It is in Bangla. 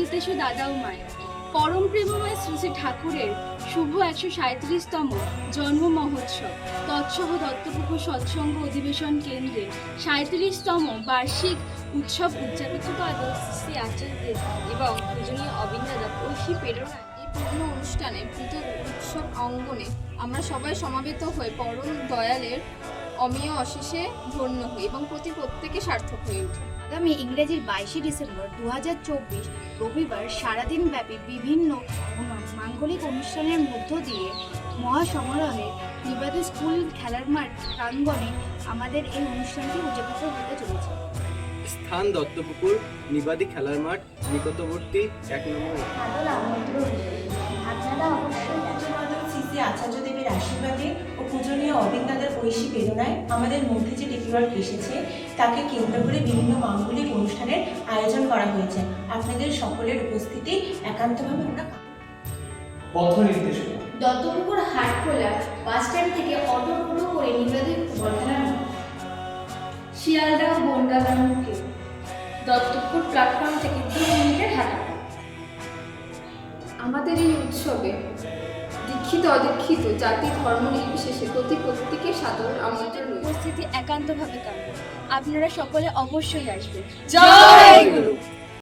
উপস্থিত এসো দাদা ও মায়ের। পরম প্রেমময় শ্রী শ্রী ঠাকুরের শুভ 137তম জন্ম মহোৎসব তৎসহ দত্তপুকুর সৎসঙ্গ অধিবেশন কেন্দ্রে 37তম বার্ষিক উৎসব উদযাপিত শ্রী আচার্যদের এবং পূজনীয় অবিন্দাদা ঐশী প্রেরণা এই পূর্ণ অনুষ্ঠানে পৃত উৎসব অঙ্গনে আমরা সবাই সমাবেত হয়ে পরম দয়ালের অমীয় অশেষে ধন্য হই এবং প্রত্যেকে সার্থক হয়ে উঠি। আগামী ইংরেজির 22শে ডিসেম্বর 2024 রবিবার সারাদিন ব্যাপী বিভিন্ন মাঙ্গলিক অনুষ্ঠানের মধ্য দিয়ে মহাসমারোহে নিবাদী স্কুল খেলার মাঠ প্রাঙ্গণে আমাদের এই অনুষ্ঠানটি উদযাপিত হতে চলেছে। স্থান দত্তপুকুর নিবাদী খেলার মাঠ নিকটবর্তী 1 নম্বর। আপনারা অবশ্যই শ্রী আচার্যদেবের আশীর্বাদে ও পূজনীয় অবিন্দাদার ঐশী প্রেরণায় আমাদের মধ্যে যে নেটওয়ার্ক এসেছে তাকে কেন্দ্র করে বিভিন্ন মাঙ্গলিক অনুষ্ঠানের আয়োজন করা হয়েছে। আপনাদের সকলের উপস্থিতি একান্তভাবে আমরা পথ নির্দেশনা দত্তপুকুর হাটখোলা বাস স্ট্যান্ড থেকে অটো করে নিবাদী বর্ধমান শিয়ালদা ও বনগাঁর মুখে দত্তপুর প্ল্যাটফর্ম থেকে 2 মিনিটের হাঁটা। আমাদের এই উৎসবে দীক্ষিত অদীক্ষিত জাতি ধর্ম নির্বিশেষে প্রত্যেকের সাদর আমন্ত্রণ রয়েছে। উপস্থিতি একান্তভাবে কাম্য। আপনারা সকলে অবশ্যই আসবেন। জয় গুরু।